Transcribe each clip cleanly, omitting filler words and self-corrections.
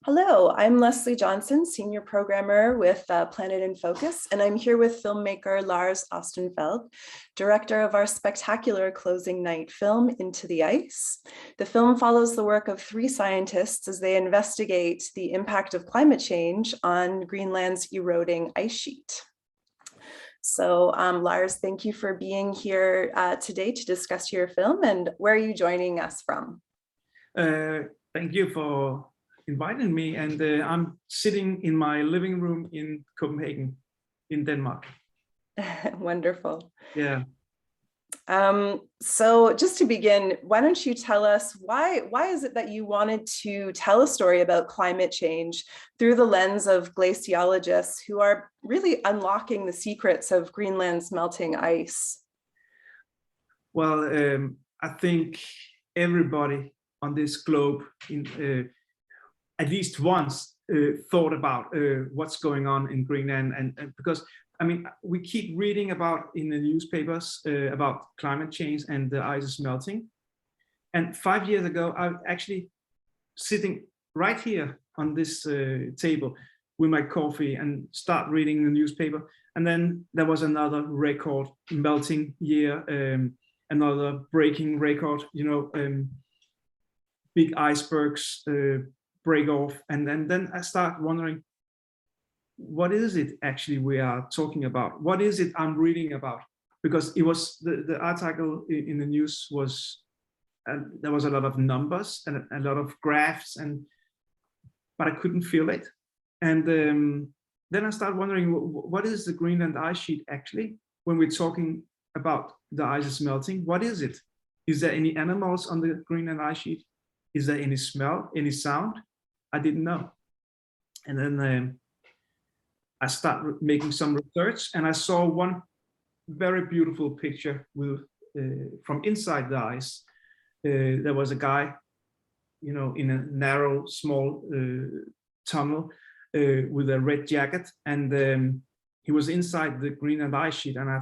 Hello, I'm Lesley Johnson, Senior Programmer with Planet in Focus, and I'm here with filmmaker Lars Ostenfeld, director of our spectacular closing night film, Into the Ice. The film follows the work of three scientists as they investigate the impact of climate change on Greenland's eroding ice sheet. So Lars, thank you for being here today to discuss your film, and where are you joining us from? Thank you for inviting me, and I'm sitting in my living room in Copenhagen, in Denmark. Wonderful. Yeah. So just to begin, why don't you tell us why is it that you wanted to tell a story about climate change through the lens of glaciologists who are really unlocking the secrets of Greenland's melting ice? Well, I think everybody on this globe at least once thought about what's going on in Greenland, and because I mean we keep reading about in the newspapers about climate change and the ice is melting. And 5 years ago, I was actually sitting right here on this table with my coffee and start reading the newspaper, and then there was another record melting year, another breaking record, big icebergs break off, and then I start wondering, what is it actually we are talking about? What is it I'm reading about? Because it was the article in the news was there was a lot of numbers and a lot of graphs, but I couldn't feel it. And then I start wondering, what is the Greenland ice sheet actually? When we're talking about the ice is melting, what is it? Is there any animals on the Greenland ice sheet? Is there any smell, any sound? I didn't know. And then I started making some research, and I saw one very beautiful picture with from inside the ice. There was a guy, in a narrow, small tunnel with a red jacket, and he was inside the Greenland ice sheet. And I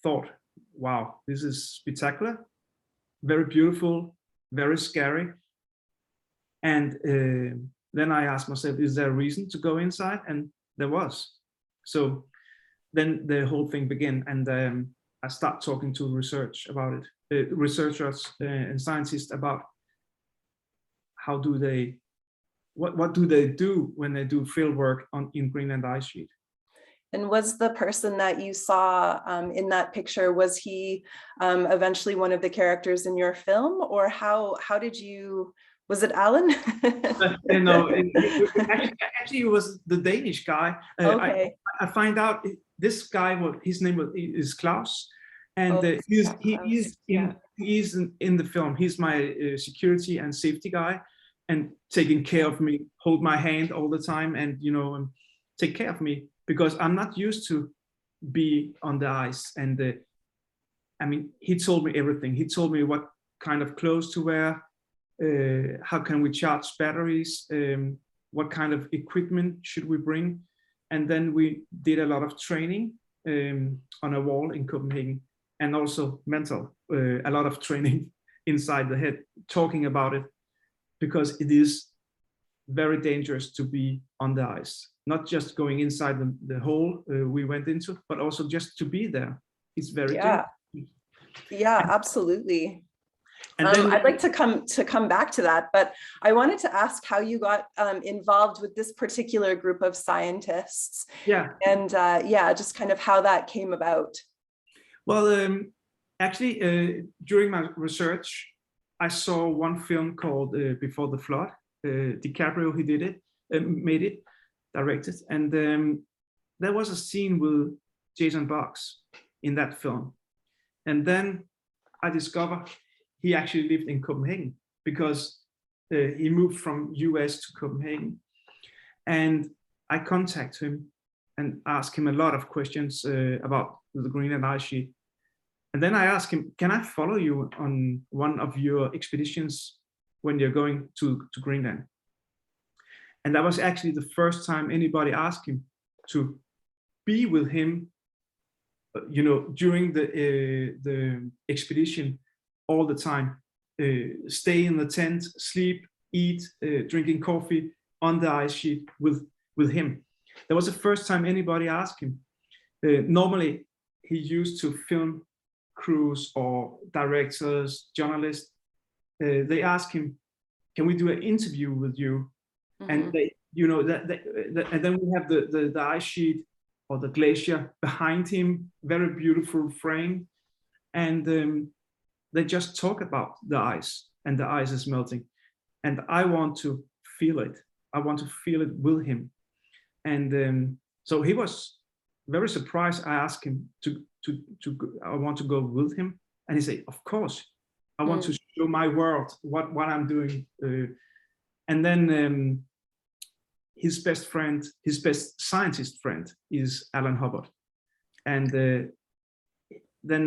thought, wow, this is spectacular, very beautiful, very scary. And then I asked myself, is there a reason to go inside? And there was. So then the whole thing began, and I start talking to researchers and scientists about how do they, what do they do when they do field work in Greenland ice sheet. And was the person that you saw in that picture, was he eventually one of the characters in your film, or how did you? Was it Alan? No, actually, it was the Danish guy. Okay. I find out this guy. His name is Klaus, and he is in the film. He's my security and safety guy, and taking care of me, hold my hand all the time, and take care of me, because I'm not used to be on the ice. And I mean, he told me everything. He told me what kind of clothes to wear. How can we charge batteries? What kind of equipment should we bring? And then we did a lot of training on a wall in Copenhagen, and also mental, a lot of training inside the head, talking about it, because it is very dangerous to be on the ice. Not just going inside the hole we went into, but also just to be there. It's very dangerous. Yeah, absolutely. And then I'd like to come back to that, but I wanted to ask how you got involved with this particular group of scientists. Yeah. And just kind of how that came about. Well, actually, during my research, I saw one film called Before the Flood. DiCaprio, he did it, made it, directed, and there was a scene with Jason Boggs in that film. And then I discovered he actually lived in Copenhagen, because he moved from US to Copenhagen. And I contacted him and asked him a lot of questions about the Greenland ice sheet. And then I asked him, can I follow you on one of your expeditions when you're going to Greenland? And that was actually the first time anybody asked him to be with him, during the expedition, all the time, stay in the tent, sleep, eat, drinking coffee on the ice sheet with him. That was the first time anybody asked him. Normally, he used to film crews or directors, journalists. They ask him, "Can we do an interview with you?" And they, you know, and then we have the ice sheet or the glacier behind him, very beautiful frame, and they just talk about the ice, and the ice is melting, and I want to feel it. I want to feel it with him, and so he was very surprised. I asked him to I want to go with him, and he said, "Of course, I want to show my world what I'm doing." And then his best friend, his best scientist friend, is Alan Hubbard, and then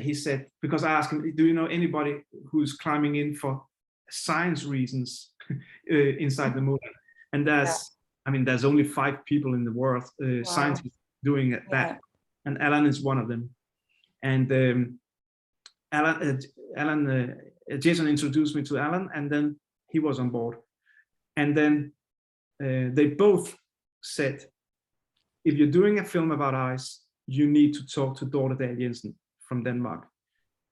he said, because I asked him, "Do you know anybody who's climbing in for science reasons inside the moon?" And there's only 5 people in the world, scientists doing that, and Alan is one of them. And Jason introduced me to Alan, and then he was on board. And then they both said, "If you're doing a film about ice, you need to talk to Dorte Dahl Jensen from Denmark."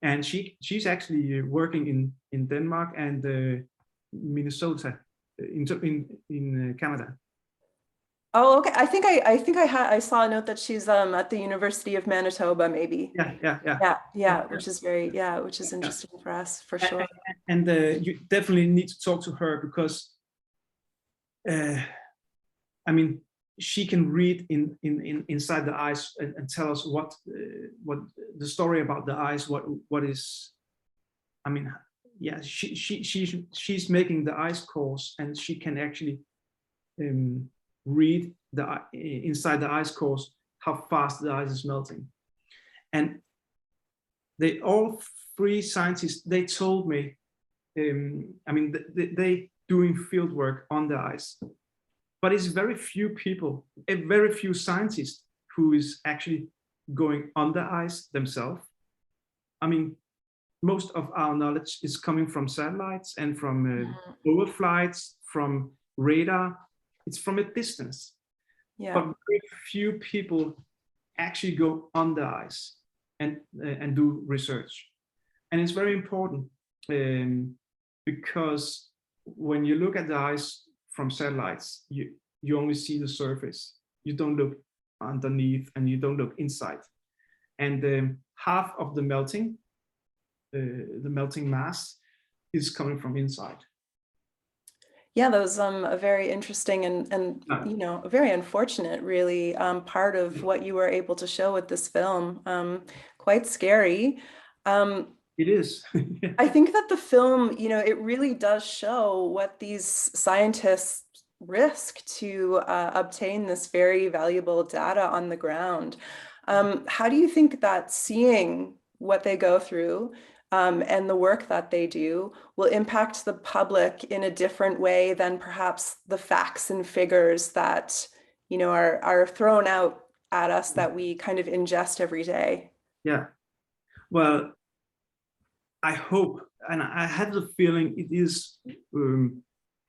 And she's actually working in Denmark and Minnesota, in Canada. Oh, okay. I think I saw a note that she's at the University of Manitoba, maybe. Yeah, which is interesting for us, for sure. And you definitely need to talk to her, because I mean, she can read inside the ice and tell us what the story about the ice, what is. I mean, yeah, she's making the ice cores, and she can actually read inside the ice cores how fast the ice is melting. And they all 3 scientists, they told me, I mean, they doing field work on the ice, but it's very few people, very few scientists who is actually going on the ice themselves. I mean, most of our knowledge is coming from satellites and from overflights, from radar. It's from a distance. Yeah. But very few people actually go on the ice and do research. And it's very important, because when you look at the ice from satellites, you only see the surface. You don't look underneath, and you don't look inside. And half of the melting mass is coming from inside. Yeah, that was a very interesting and you know, very unfortunate, really, part of what you were able to show with this film. Quite scary. It is. I think that the film, you know, it really does show what these scientists risk to obtain this very valuable data on the ground. How do you think that seeing what they go through and the work that they do will impact the public in a different way than perhaps the facts and figures that, you know, are thrown out at us that we kind of ingest every day? Yeah. Well, I hope, and I have the feeling it is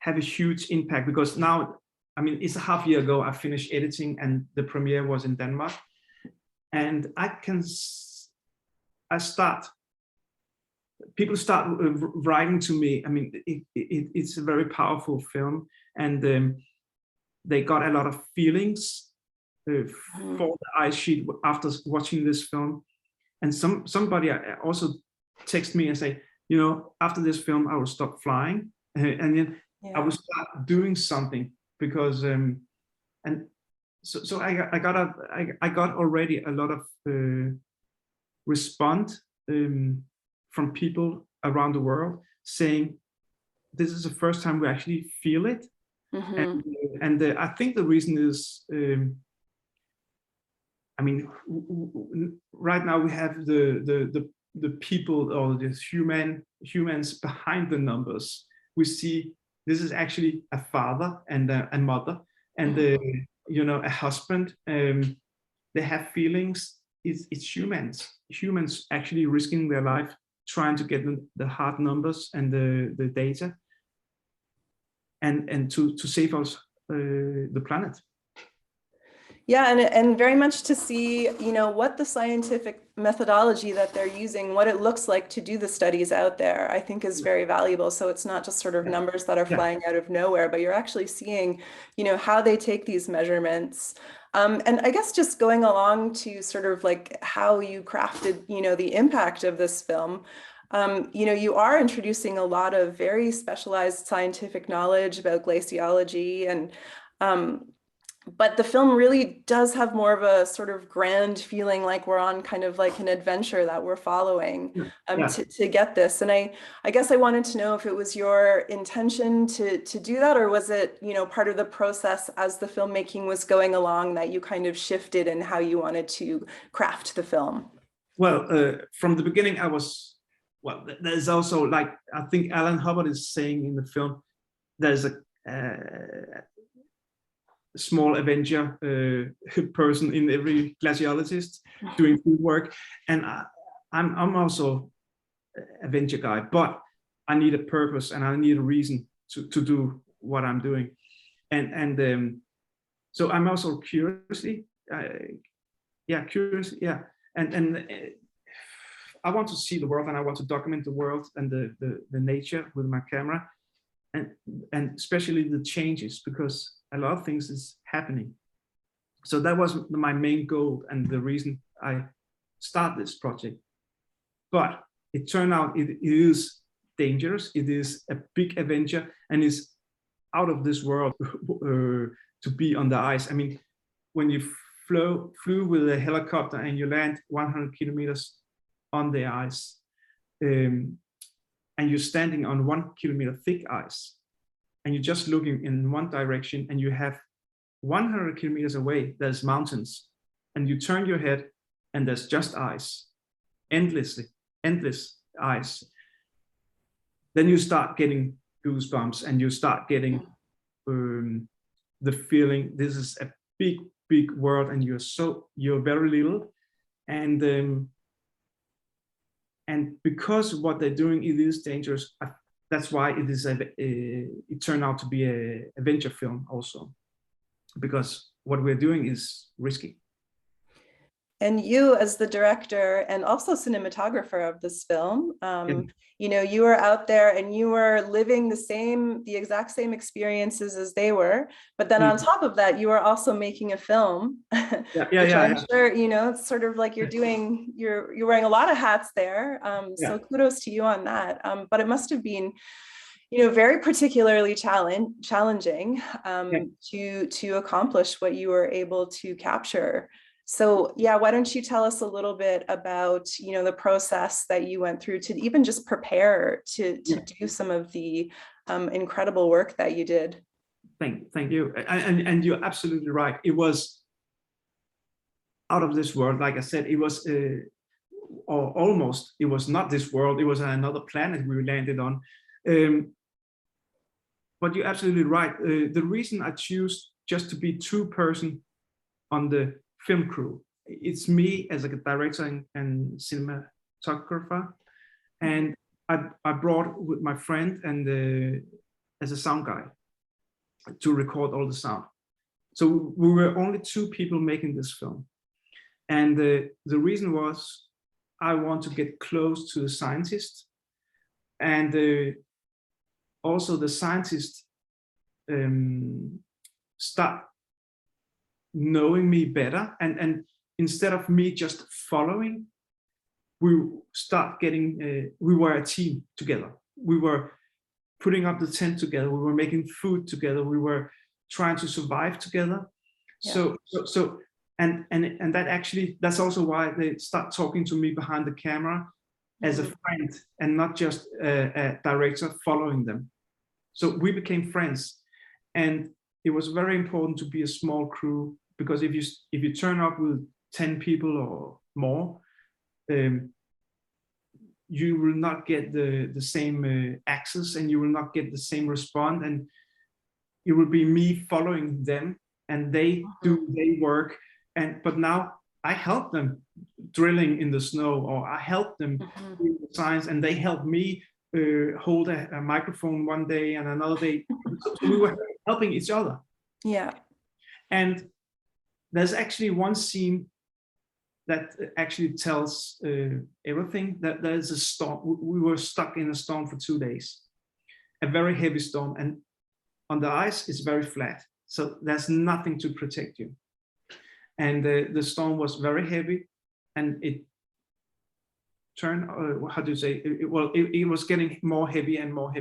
have a huge impact, because now, I mean, it's a half year ago I finished editing, and the premiere was in Denmark, and people start writing to me. I mean, it's a very powerful film, and they got a lot of feelings for the ice sheet after watching this film. And somebody also text me and say, you know, after this film I will stop flying, and then I will start doing something, because and so I got already a lot of response from people around the world saying this is the first time we actually feel it. And I think the reason is, I mean, right now we have the people, or the humans behind the numbers. We see this is actually a father and a mother, and you know, a husband. They have feelings. It's humans actually risking their life trying to get the hard numbers and the data. and to save us the planet. Yeah, and very much to see, you know, what the scientific methodology that they're using, what it looks like to do the studies out there, I think is very valuable. So it's not just sort of numbers that are flying out of nowhere, but you're actually seeing, you know, how they take these measurements. And I guess just going along to sort of like how you crafted, you know, the impact of this film. You know, you are introducing a lot of very specialized scientific knowledge about glaciology and but the film really does have more of a sort of grand feeling, like we're on kind of like an adventure that we're following to get this. And I guess I wanted to know if it was your intention to do that, or was it, you know, part of the process as the filmmaking was going along that you kind of shifted in how you wanted to craft the film? Well, from the beginning, I was, well, there's also, like, I think Alan Hubbard is saying in the film, there's a small Avenger person in every glaciologist doing field work, and I'm also Avenger guy, but I need a purpose and I need a reason to do what I'm doing, and so I'm also curious, and I want to see the world and I want to document the world and the nature with my camera, and especially the changes, because a lot of things is happening. So that was my main goal and the reason I started this project. But it turned out it is dangerous. It is a big adventure and is out of this world to be on the ice. I mean, when you flew with a helicopter and you land 100 kilometers on the ice, and you're standing on 1 kilometer thick ice, and you're just looking in one direction, and you have 100 kilometers away, there's mountains, and you turn your head and there's just ice, endless ice. Then you start getting goosebumps and you start getting the feeling this is a big world and you're very little, and because what they're doing, it is dangerous. That's why it turned out to be an adventure film also, because what we're doing is risky. And you, as the director and also cinematographer of this film, you know, you were out there and you were living the exact same experiences as they were. But then on top of that, you were also making a film, which I'm sure, you know, it's sort of like you're wearing a lot of hats there. So kudos to you on that. But it must have been, you know, very particularly challenging to accomplish what you were able to capture. So yeah, why don't you tell us a little bit about, you know, the process that you went through to even just prepare to do some of the incredible work that you did. Thank you. And you're absolutely right. It was out of this world. Like I said, it was, or almost, it was not this world. It was another planet we landed on. But you're absolutely right. The reason I choose just to be two-person on the film crew, it's me as a director and cinematographer, and I brought with my friend and as a sound guy to record all the sound. So we were only two people making this film, and the reason was I want to get close to the scientist, and also the scientists start knowing me better, and instead of me just following, we start getting we were a team together. We were putting up the tent together, we were making food together, we were trying to survive together. So and that actually, that's also why they start talking to me behind the camera as a friend and not just a director following them. So we became friends, and it was very important to be a small crew, because if you turn up with 10 people or more, you will not get the same access, and you will not get the same response, and it will be me following them, and they do their work, but now I help them drilling in the snow, or I help them doing the science, and they help me hold a microphone one day and another day. So we were helping each other. Yeah. And there's actually one scene that actually tells everything. That there's a storm. We were stuck in a storm for 2 days, a very heavy storm, and on the ice it's very flat, so there's nothing to protect you. And the storm was very heavy, and it turned. How do you say? It was getting more heavy and more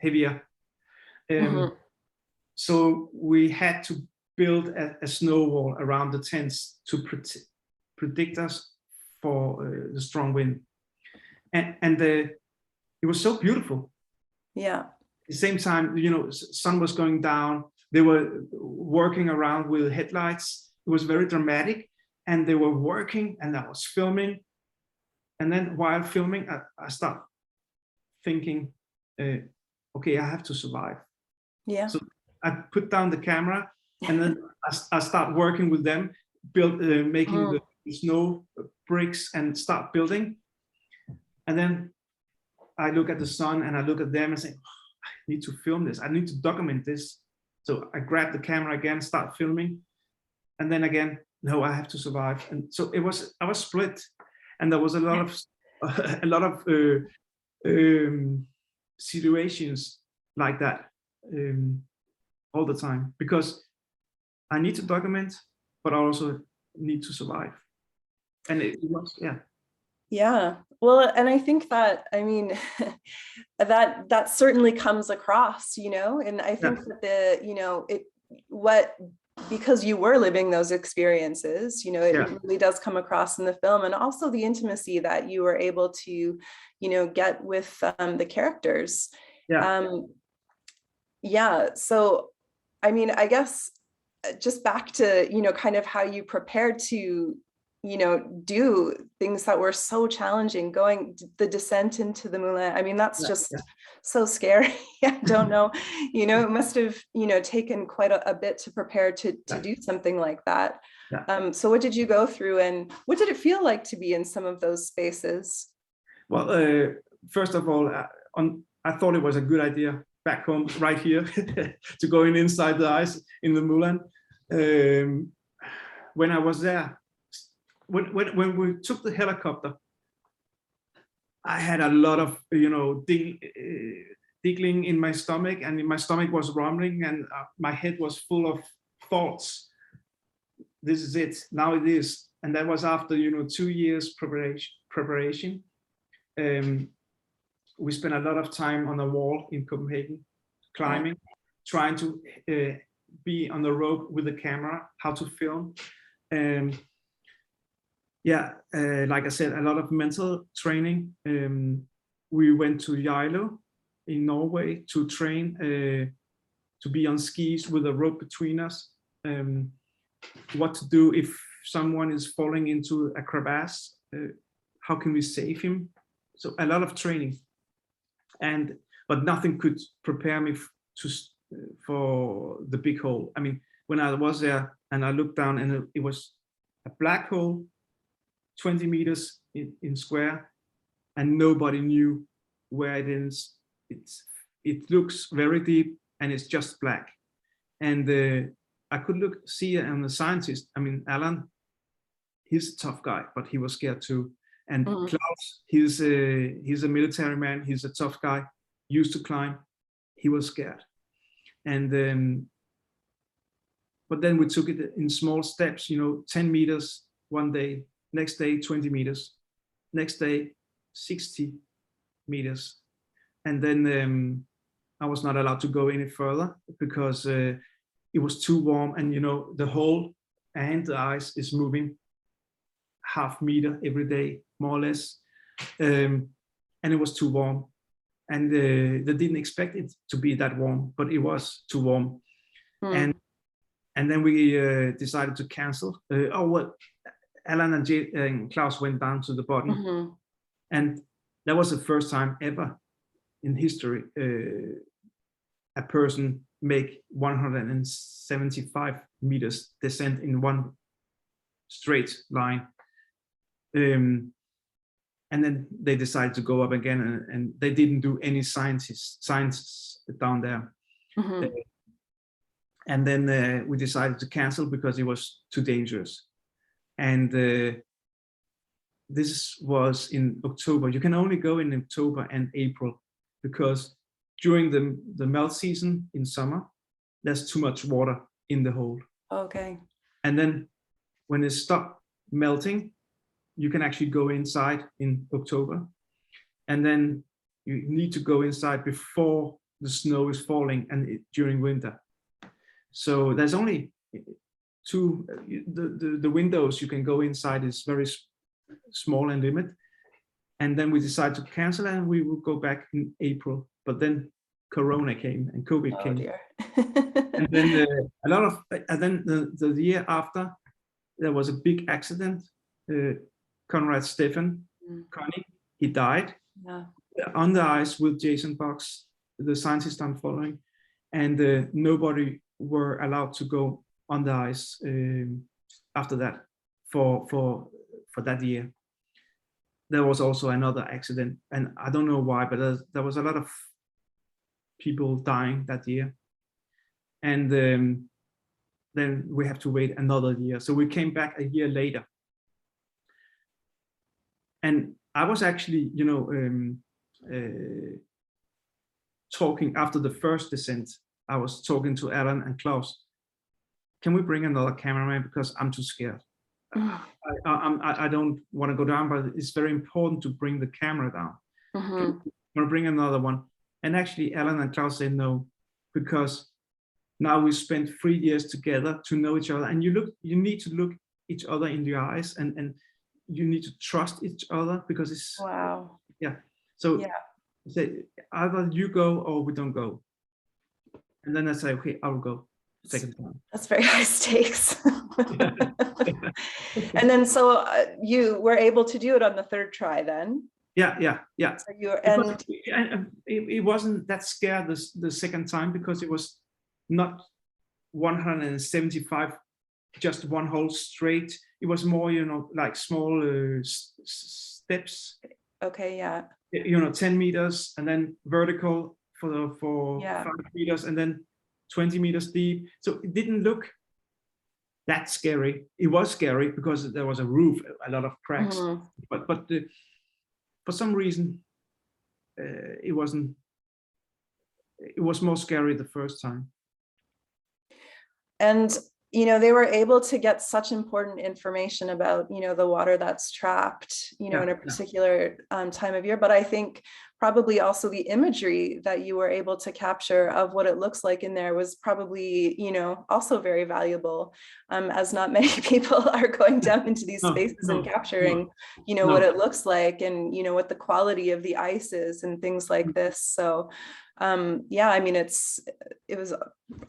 heavier. So we had to build a snow wall around the tents to predict us for the strong wind, and it was so beautiful. Yeah. At the same time, sun was going down. They were working around with headlights. It was very dramatic, and they were working, and I was filming. And then while filming, I start thinking, okay, I have to survive. Yeah. So I put down the camera, and then I start working with them, making the snow bricks and start building. And then I look at the sun and I look at them and say, I need to film this. I need to document this. So I grab the camera again, start filming. And then again, no, I have to survive. And so I was split. And there was a lot of situations like that all the time, because I need to document, but I also need to survive. And it was, yeah. Yeah. Well, and I think that, I mean, that certainly comes across, and I think that because you were living those experiences, it really does come across in the film, and also the intimacy that you were able to, get with the characters. So, I mean, I guess just back to, kind of how you prepared to, do things that were so challenging, going the descent into the Moulin. I mean, that's just so scary. I don't know, it must have, taken quite a bit to prepare to do something like that. So what did you go through, and what did it feel like to be in some of those spaces? Well, first of all, I thought it was a good idea back home, right here, to go inside the ice in the Moulin. When I was there, when we took the helicopter, I had a lot of tickling in my stomach, and my stomach was rumbling, and my head was full of thoughts. This is it, now it is. And that was after 2 years preparation. We spent a lot of time on the wall in Copenhagen, climbing, trying to be on the rope with the camera, how to film. Like I said, a lot of mental training. We went to Geilo in Norway to train, to be on skis with a rope between us. What to do if someone is falling into a crevasse, how can we save him? So a lot of training, but nothing could prepare me for the big hole. I mean, when I was there and I looked down, and it was a black hole, 20 meters in square, and nobody knew where it is. It looks very deep, and it's just black. And I could see it, and the scientist, I mean, Alan, he's a tough guy, but he was scared too. And Klaus, he's a military man. He's a tough guy, used to climb. He was scared. And but then we took it in small steps, 10 meters one day, next day 20 meters, next day 60 meters. And then I was not allowed to go any further because it was too warm, and the hole and the ice is moving half meter every day, more or less, and it was too warm, and they didn't expect it to be that warm, but it was too warm. And then we decided to cancel. Alan and Klaus went down to the bottom, and that was the first time ever in history a person make 175 meters descent in one straight line. and then they decided to go up again, and they didn't do any science down there. Mhm. And then we decided to cancel because it was too dangerous. And this was in October. You can only go in October and April because during the melt season in summer, there's too much water in the hole. Okay. And then when it stopped melting, you can actually go inside in October. And then you need to go inside before the snow is falling and during winter. So there's only two, the windows you can go inside is very small and limited. And then we decided to cancel and we will go back in April. But then Corona came and COVID came. Dear. And then a lot of, and then the year after, there was a big accident. Conrad Stefan Connie, he died on the ice with Jason Box, the scientist I'm following, and nobody were allowed to go on the ice after that for that year. There was also another accident, and I don't know why, but there was a lot of people dying that year. And then we have to wait another year. So we came back a year later. And I was actually, talking after the first descent. I was talking to Alan and Klaus. Can we bring another cameraman because I'm too scared? I don't want to go down, but it's very important to bring the camera down. Can we bring another one? And actually, Alan and Klaus said no, because now we spent 3 years together to know each other, and you need to look each other in the eyes, and you need to trust each other because it's So say either you go or we don't go. And then I say, okay, I'll go second time. That's very high stakes. And then so you were able to do it on the third try then? Yeah. So it wasn't that scared the second time because it was not 175, just one hole straight. It was more, like small steps. Okay, 10 meters and then vertical for 5 meters and then 20 meters deep. So it didn't look that scary. It was scary because there was a roof, a lot of cracks, but for some reason it wasn't. It was more scary the first time. And they were able to get such important information about the water that's trapped in a particular time of year, but I think probably also the imagery that you were able to capture of what it looks like in there was probably also very valuable, as not many people are going down into these spaces and capturing what it looks like and what the quality of the ice is and things like this. So I mean, it was,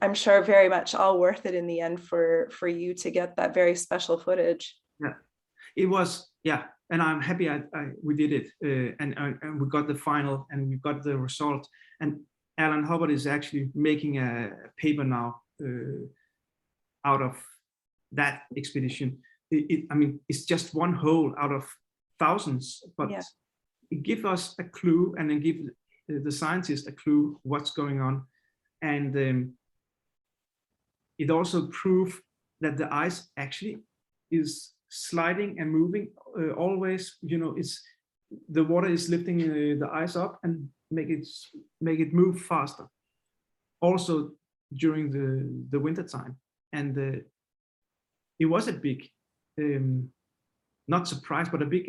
I'm sure, very much all worth it in the end for you to get that very special footage. It was, and I'm happy we did it, and we got the final and we got the result. And Alan Hubbard is actually making a paper now out of that expedition. I mean, it's just one hole out of thousands, but it gives us a clue and then give the scientist a clue what's going on, and it also proved that the ice actually is sliding and moving always. It's the water is lifting the ice up and make it move faster. Also during the winter time, and it was a big, not surprise, but a big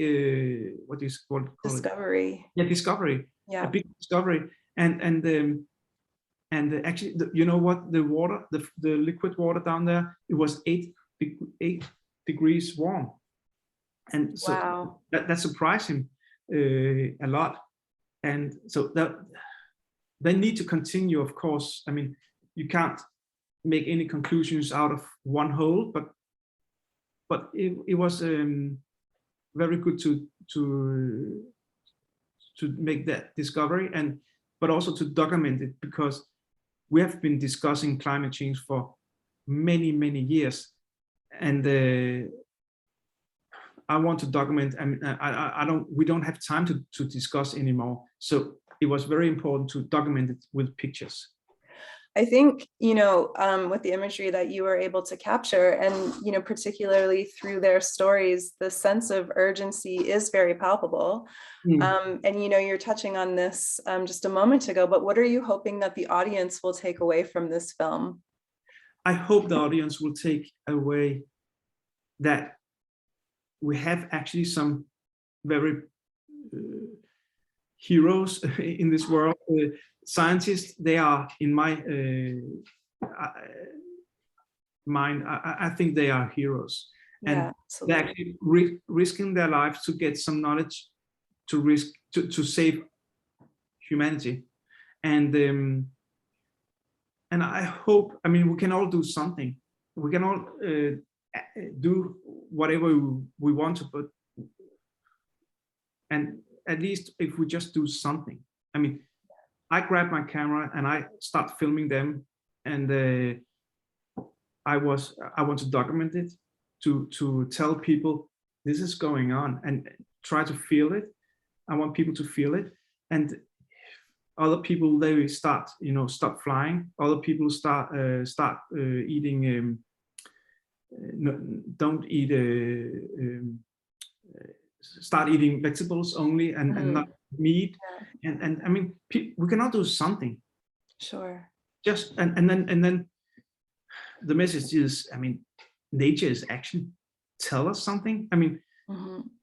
what is called discovery. Discovery. A big discovery, and actually, what, the water, the liquid water down there, it was 8 degrees warm, and so that surprised him a lot, and so that they need to continue. Of course, I mean, you can't make any conclusions out of one hole, but it was very good to make that discovery, but also to document it, because we have been discussing climate change for many years, and I want to document. I mean, I don't. We don't have time to discuss anymore. So it was very important to document it with pictures. I think, with the imagery that you were able to capture, and, particularly through their stories, the sense of urgency is very palpable. And, you're touching on this just a moment ago, but what are you hoping that the audience will take away from this film? I hope the audience will take away that we have actually some very heroes in this world. Scientists, they are, in my mind, I think they are heroes. Yeah, and they're actually risking their lives to get some knowledge to save humanity. And I hope, I mean, we can all do something. We can all do whatever we want to, but and at least if we just do something. I mean, I grab my camera and I start filming them, and I want to document it, to tell people this is going on, and try to feel it. I want people to feel it, and other people, they start, stop flying. Other people start eating. Don't eat. Start eating vegetables only, and not meat. And I mean, we cannot do something. Sure. Just and then the message is, I mean, nature is actually tell us something. I mean,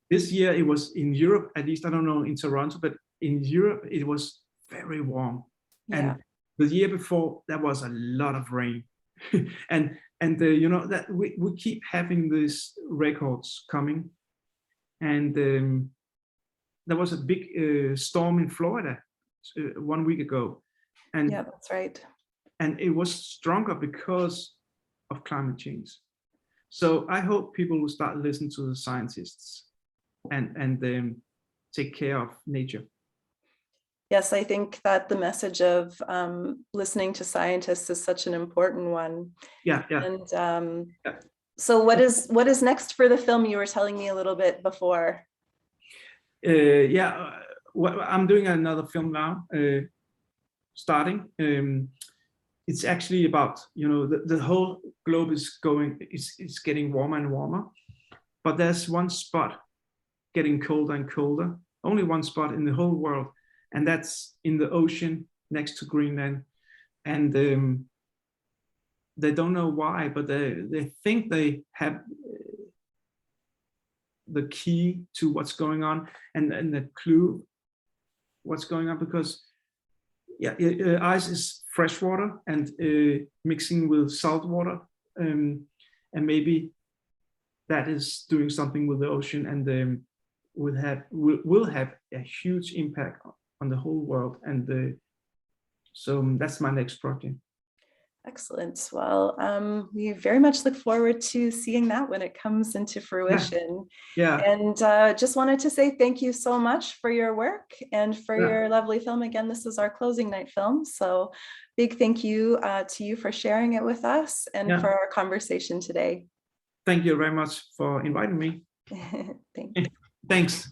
this year it was in Europe, at least I don't know in Toronto, but in Europe it was very warm. And the year before there was a lot of rain. and that we keep having these records coming. And there was a big storm in Florida 1 week ago. And yeah, that's right. And it was stronger because of climate change. So I hope people will start listening to the scientists and take care of nature. Yes, I think that the message of listening to scientists is such an important one. Yeah. And so what is next for the film? You were telling me a little bit before. I'm doing another film now, starting. It's actually about, the whole globe is it's getting warmer and warmer, but there's one spot getting colder and colder, only one spot in the whole world, and that's in the ocean next to Greenland. And they don't know why, but they think they have the key to what's going on, and the clue what's going on, because ice is fresh water and mixing with salt water, and maybe that is doing something with the ocean, and will have a huge impact on the whole world. And so that's my next project. Excellent. Well, we very much look forward to seeing that when it comes into fruition. Yeah. And just wanted to say thank you so much for your work and for your lovely film. Again, this is our closing night film. So big thank you to you for sharing it with us and for our conversation today. Thank you very much for inviting me. Thank you. Thanks.